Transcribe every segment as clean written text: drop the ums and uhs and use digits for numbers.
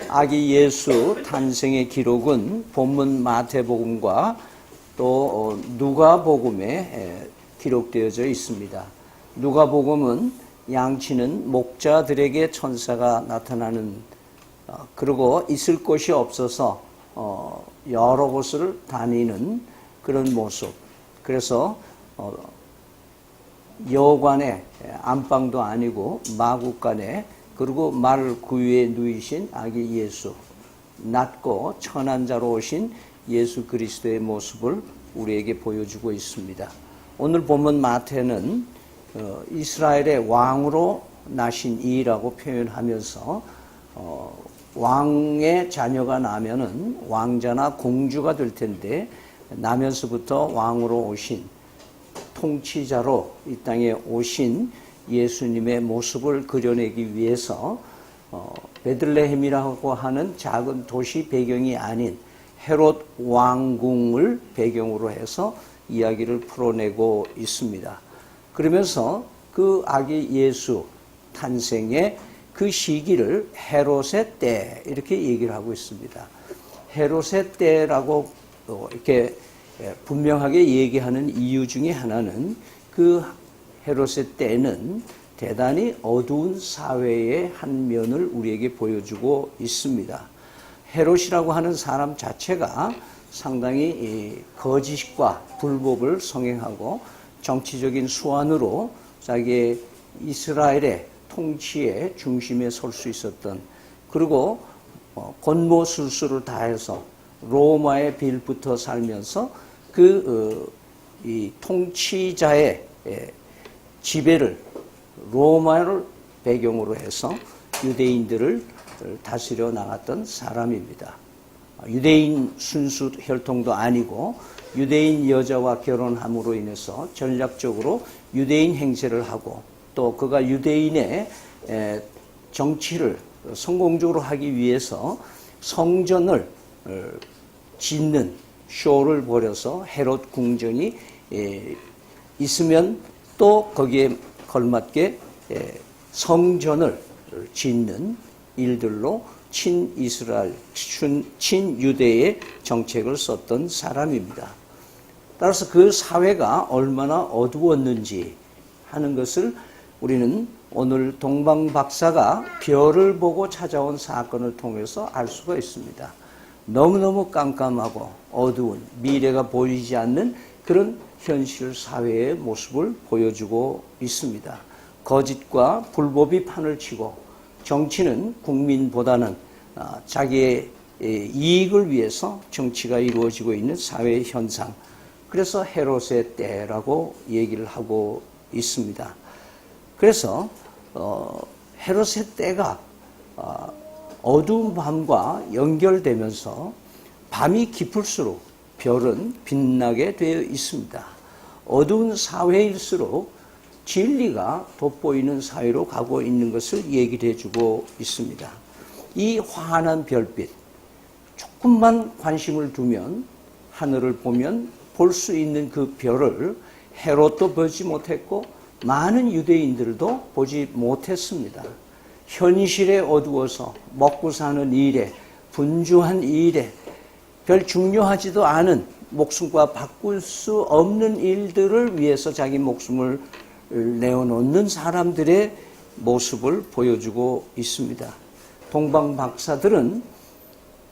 아기 예수 탄생의 기록은 본문 마태복음과 또 누가복음에 기록되어져 있습니다. 누가복음은 양치는 목자들에게 천사가 나타나는 그리고 있을 곳이 없어서 여러 곳을 다니는 그런 모습. 그래서 여관의 안방도 아니고 마구간에 그리고 말 구유에 누이신 아기 예수, 낮고 천한 자로 오신 예수 그리스도의 모습을 우리에게 보여주고 있습니다. 오늘 본문 마태는 이스라엘의 왕으로 나신 이라고 표현하면서 왕의 자녀가 나면은 왕자나 공주가 될 텐데 나면서부터 왕으로 오신 통치자로 이 땅에 오신 예수님의 모습을 그려내기 위해서 베들레헴이라고 하는 작은 도시 배경이 아닌 헤롯 왕궁을 배경으로 해서 이야기를 풀어내고 있습니다. 그러면서 그 아기 예수 탄생의 그 시기를 헤롯의 때 이렇게 얘기를 하고 있습니다. 헤롯의 때라고 이렇게 분명하게 얘기하는 이유 중에 하나는 그 헤롯의 때는 대단히 어두운 사회의 한 면을 우리에게 보여주고 있습니다. 헤롯이라고 하는 사람 자체가 상당히 거짓과 불법을 성행하고 정치적인 수완으로 자기의 이스라엘의 통치의 중심에 설 수 있었던, 그리고 권모술수를 다해서 로마의 빌부터 살면서 이 통치자의 지배를 로마를 배경으로 해서 유대인들을 다스려 나갔던 사람입니다. 유대인 순수 혈통도 아니고 유대인 여자와 결혼함으로 인해서 전략적으로 유대인 행세를 하고 또 그가 유대인의 정치를 성공적으로 하기 위해서 성전을 짓는 쇼를 벌여서 헤롯 궁정이 있으면 또 거기에 걸맞게 성전을 짓는 일들로 친이스라엘, 친유대의 정책을 썼던 사람입니다. 따라서 그 사회가 얼마나 어두웠는지 하는 것을 우리는 오늘 동방박사가 별을 보고 찾아온 사건을 통해서 알 수가 있습니다. 너무너무 깜깜하고 어두운 미래가 보이지 않는 그런 현실 사회의 모습을 보여주고 있습니다. 거짓과 불법이 판을 치고 정치는 국민보다는 자기의 이익을 위해서 정치가 이루어지고 있는 사회 현상. 그래서 헤롯의 때라고 얘기를 하고 있습니다. 그래서 헤롯의 때가 어두운 밤과 연결되면서 밤이 깊을수록 별은 빛나게 되어 있습니다. 어두운 사회일수록 진리가 돋보이는 사회로 가고 있는 것을 얘기를 해주고 있습니다. 이 환한 별빛, 조금만 관심을 두면 하늘을 보면 볼 수 있는 그 별을 헤롯도 보지 못했고 많은 유대인들도 보지 못했습니다. 현실에 어두워서 먹고 사는 일에, 분주한 일에, 별 중요하지도 않은 목숨과 바꿀 수 없는 일들을 위해서 자기 목숨을 내어놓는 사람들의 모습을 보여주고 있습니다. 동방박사들은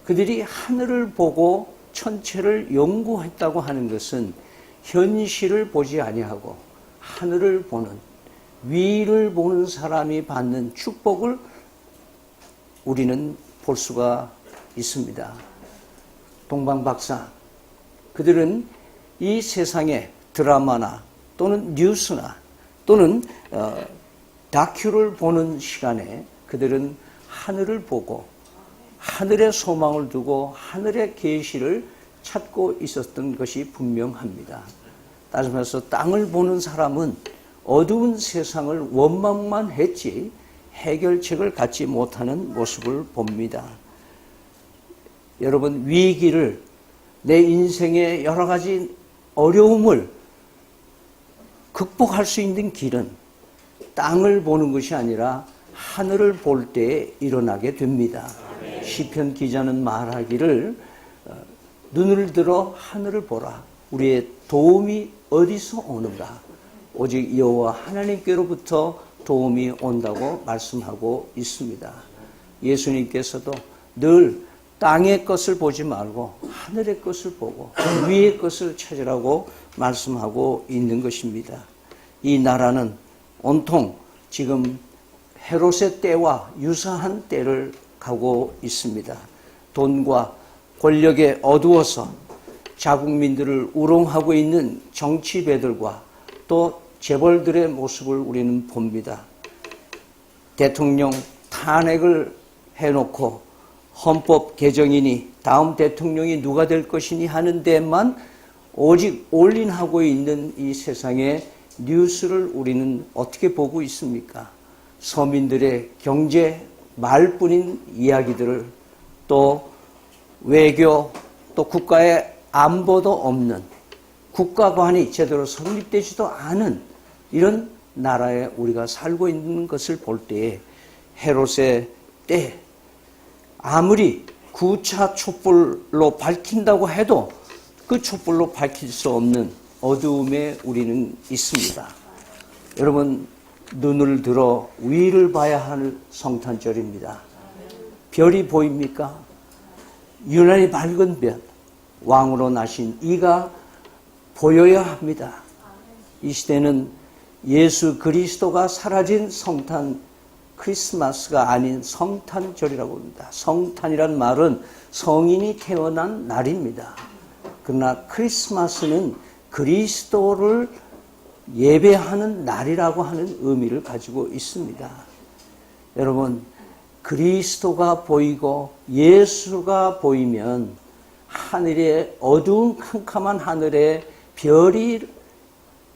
그들이 하늘을 보고 천체를 연구했다고 하는 것은 현실을 보지 아니하고 하늘을 보는, 위를 보는 사람이 받는 축복을 우리는 볼 수가 있습니다. 동방박사, 그들은 이 세상의 드라마나 또는 뉴스나 또는 다큐를 보는 시간에 그들은 하늘을 보고 하늘의 소망을 두고 하늘의 계시를 찾고 있었던 것이 분명합니다. 따라서 땅을 보는 사람은 어두운 세상을 원망만 했지 해결책을 갖지 못하는 모습을 봅니다. 여러분, 위기를, 내 인생의 여러 가지 어려움을 극복할 수 있는 길은 땅을 보는 것이 아니라 하늘을 볼 때 일어나게 됩니다. 시편 기자는 말하기를 눈을 들어 하늘을 보라. 우리의 도움이 어디서 오는가? 오직 여호와 하나님께로부터 도움이 온다고 말씀하고 있습니다. 예수님께서도 늘 땅의 것을 보지 말고 하늘의 것을 보고 위의 것을 찾으라고 말씀하고 있는 것입니다. 이 나라는 온통 지금 헤롯의 때와 유사한 때를 가고 있습니다. 돈과 권력에 어두워서 자국민들을 우롱하고 있는 정치배들과 또 재벌들의 모습을 우리는 봅니다. 대통령 탄핵을 해놓고 헌법 개정이니 다음 대통령이 누가 될 것이니 하는 데만 오직 올인하고 있는 이 세상의 뉴스를 우리는 어떻게 보고 있습니까? 서민들의 경제 말뿐인 이야기들을 또 외교 또 국가의 안보도 없는 국가관이 제대로 성립되지도 않은 이런 나라에 우리가 살고 있는 것을 볼 때에 헤롯의 때 아무리 9차 촛불로 밝힌다고 해도 그 촛불로 밝힐 수 없는 어두움에 우리는 있습니다. 여러분 눈을 들어 위를 봐야 할 성탄절입니다. 별이 보입니까? 유난히 밝은 별, 왕으로 나신 이가 보여야 합니다. 이 시대는 예수 그리스도가 사라진 성탄 크리스마스가 아닌 성탄절이라고 합니다. 성탄이란 말은 성인이 태어난 날입니다. 그러나 크리스마스는 그리스도를 예배하는 날이라고 하는 의미를 가지고 있습니다. 여러분, 그리스도가 보이고 예수가 보이면 하늘에 어두운 캄캄한 하늘에 별이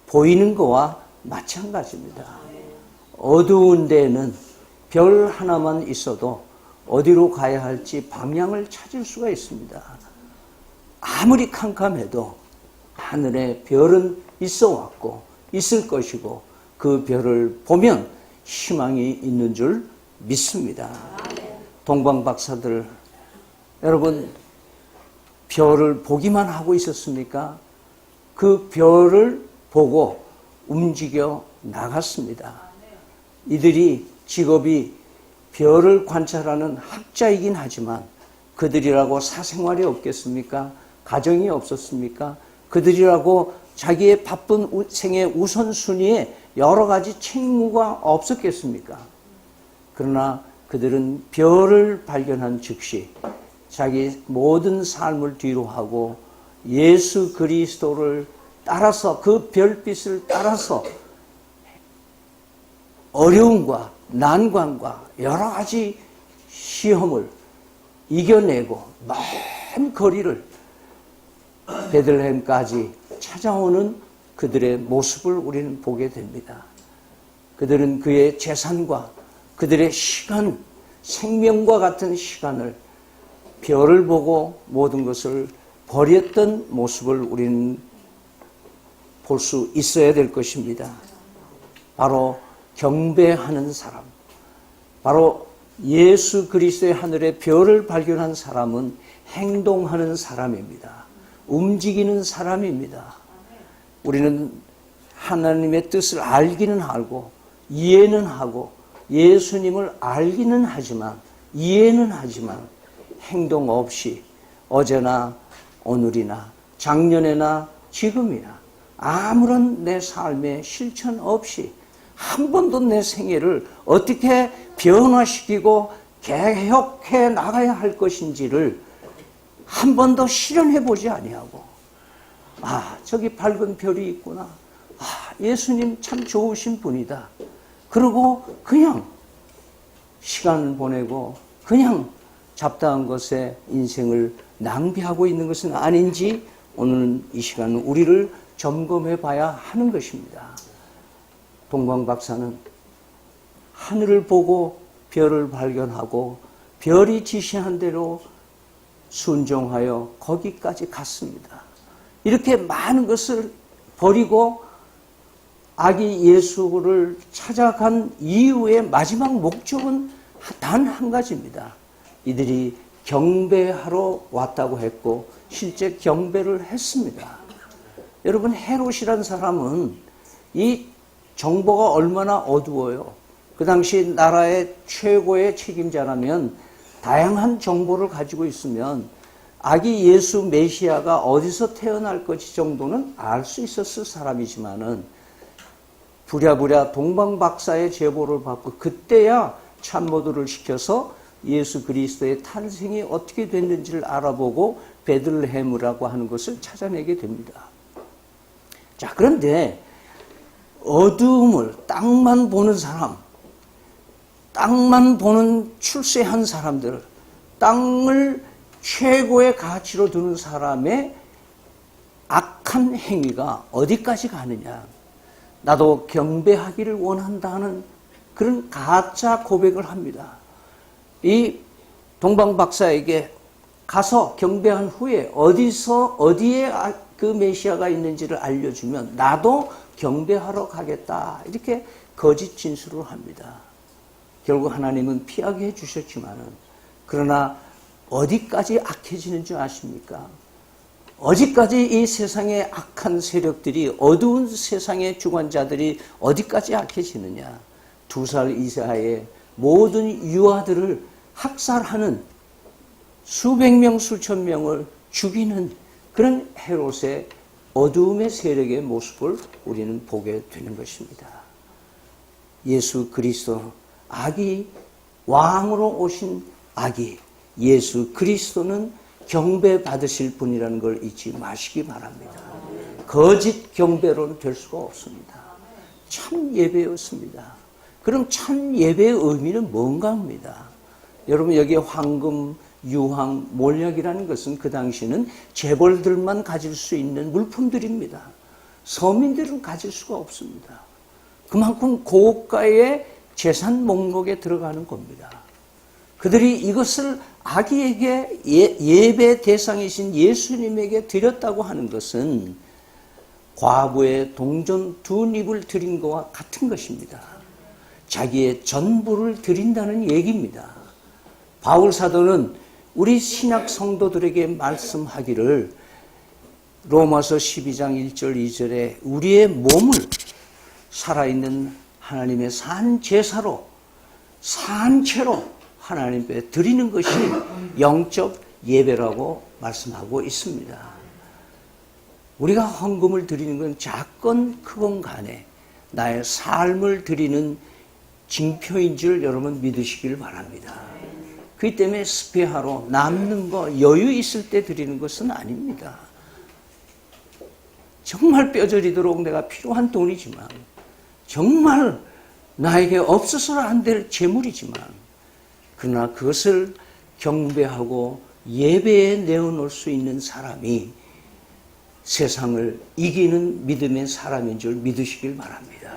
보이는 것과 마찬가지입니다. 어두운 데는 별 하나만 있어도 어디로 가야 할지 방향을 찾을 수가 있습니다. 아무리 캄캄해도 하늘에 별은 있어 왔고 있을 것이고 그 별을 보면 희망이 있는 줄 믿습니다. 동방 박사들 여러분 별을 보기만 하고 있었습니까? 그 별을 보고 움직여 나갔습니다. 이들이 직업이 별을 관찰하는 학자이긴 하지만 그들이라고 사생활이 없겠습니까? 가정이 없었습니까? 그들이라고 자기의 바쁜 생의 우선순위에 여러 가지 책무가 없었겠습니까? 그러나 그들은 별을 발견한 즉시 자기 모든 삶을 뒤로 하고 예수 그리스도를 따라서 그 별빛을 따라서 어려움과 난관과 여러 가지 시험을 이겨내고 먼 거리를 베들레헴까지 찾아오는 그들의 모습을 우리는 보게 됩니다. 그들은 그의 재산과 그들의 시간, 생명과 같은 시간을 별을 보고 모든 것을 버렸던 모습을 우리는 볼 수 있어야 될 것입니다. 바로 경배하는 사람, 바로 예수 그리스도의 하늘의 별을 발견한 사람은 행동하는 사람입니다. 움직이는 사람입니다. 우리는 하나님의 뜻을 알기는 알고 이해는 하고 예수님을 알기는 하지만 이해는 하지만 행동 없이 어제나 오늘이나 작년에나 지금이나 아무런 내 삶의 실천 없이 한 번도 내 생애를 어떻게 변화시키고 개혁해 나가야 할 것인지를 한 번도 실현해 보지 아니하고 저기 밝은 별이 있구나. 예수님 참 좋으신 분이다. 그러고 그냥 시간을 보내고 그냥 잡다한 것에 인생을 낭비하고 있는 것은 아닌지 오늘 이 시간은 우리를 점검해 봐야 하는 것입니다. 동방 박사는 하늘을 보고 별을 발견하고 별이 지시한 대로 순종하여 거기까지 갔습니다. 이렇게 많은 것을 버리고 아기 예수를 찾아간 이후의 마지막 목적은 단 한 가지입니다. 이들이 경배하러 왔다고 했고 실제 경배를 했습니다. 여러분, 헤롯이라는 사람은 이 정보가 얼마나 어두워요. 그 당시 나라의 최고의 책임자라면 다양한 정보를 가지고 있으면 아기 예수 메시아가 어디서 태어날 것이 정도는 알 수 있었을 사람이지만은 부랴부랴 동방박사의 제보를 받고 그때야 참모들을 시켜서 예수 그리스도의 탄생이 어떻게 됐는지를 알아보고 베들레헴이라고 하는 것을 찾아내게 됩니다. 자, 그런데 어두움을 땅만 보는 사람, 땅만 보는 출세한 사람들, 땅을 최고의 가치로 두는 사람의 악한 행위가 어디까지 가느냐. 나도 경배하기를 원한다는 그런 가짜 고백을 합니다. 이 동방박사에게 가서 경배한 후에 어디에 그 메시아가 있는지를 알려주면 나도 경배하러 가겠다. 이렇게 거짓 진술을 합니다. 결국 하나님은 피하게 해주셨지만은, 그러나 어디까지 악해지는 줄 아십니까? 어디까지 이 세상의 악한 세력들이, 어두운 세상의 주관자들이 어디까지 악해지느냐? 2살 이하의 모든 유아들을 학살하는, 수백 명 수천 명을 죽이는 그런 헤롯의 어두움의 세력의 모습을 우리는 보게 되는 것입니다. 예수 그리스도, 아기, 왕으로 오신 아기 예수 그리스도는 경배받으실 분이라는 걸 잊지 마시기 바랍니다. 거짓 경배로는 될 수가 없습니다. 참 예배였습니다. 그럼 참 예배의 의미는 뭔가 합니다. 여러분, 여기에 황금, 유황, 몰약이라는 것은 그 당시는 재벌들만 가질 수 있는 물품들입니다. 서민들은 가질 수가 없습니다. 그만큼 고가의 재산 목록에 들어가는 겁니다. 그들이 이것을 아기에게 예배 대상이신 예수님에게 드렸다고 하는 것은 과부의 동전 2립을 드린 것과 같은 것입니다. 자기의 전부를 드린다는 얘기입니다. 바울 사도는 우리 신약 성도들에게 말씀하기를 로마서 12장 1절 2절에 우리의 몸을 살아있는 하나님의 산 제사로, 산채로 하나님께 드리는 것이 영적 예배라고 말씀하고 있습니다. 우리가 헌금을 드리는 건 작건 크건 간에 나의 삶을 드리는 징표인 줄 여러분 믿으시길 바랍니다. 그렇기 때문에 스페하로 남는 거 여유 있을 때 드리는 것은 아닙니다. 정말 뼈저리도록 내가 필요한 돈이지만, 정말 나에게 없어서는 안 될 재물이지만, 그러나 그것을 경배하고 예배에 내어놓을 수 있는 사람이 세상을 이기는 믿음의 사람인 줄 믿으시길 바랍니다.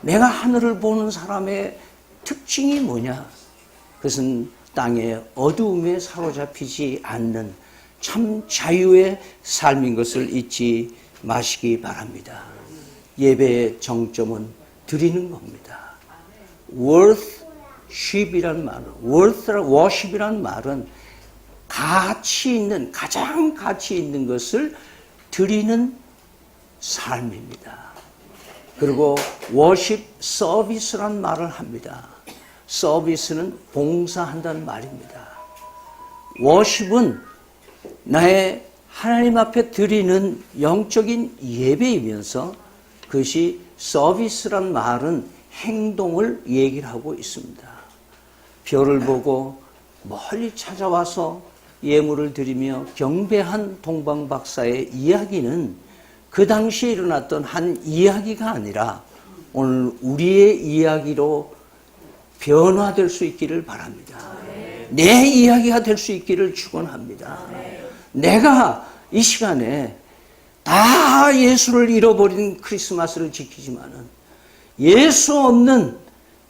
내가 하늘을 보는 사람의 특징이 뭐냐? 그것은 땅의 어두움에 사로잡히지 않는 참 자유의 삶인 것을 잊지 마시기 바랍니다. 예배의 정점은 드리는 겁니다. worship이란 말은, worship이란 말은 가치 있는, 가장 가치 있는 것을 드리는 삶입니다. 그리고 worship service란 말을 합니다. 서비스는 봉사한다는 말입니다. worship은 나의 하나님 앞에 드리는 영적인 예배이면서 그것이 서비스란 말은 행동을 얘기를 하고 있습니다. 별을 보고 멀리 찾아와서 예물을 드리며 경배한 동방박사의 이야기는 그 당시에 일어났던 한 이야기가 아니라 오늘 우리의 이야기로 변화될 수 있기를 바랍니다. 내 이야기가 될 수 있기를 축원합니다. 내가 이 시간에 다 예수를 잃어버린 크리스마스를 지키지만은, 예수 없는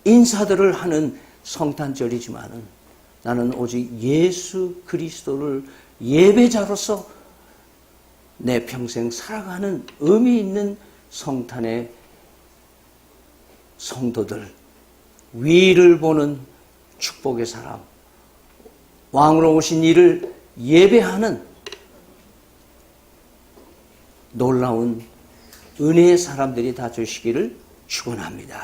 인사들을 하는 성탄절이지만은, 나는 오직 예수 그리스도를 예배자로서 내 평생 살아가는 의미 있는 성탄의 성도들, 위를 보는 축복의 사람, 왕으로 오신 이를 예배하는 놀라운 은혜의 사람들이 다 되시기를 축원합니다.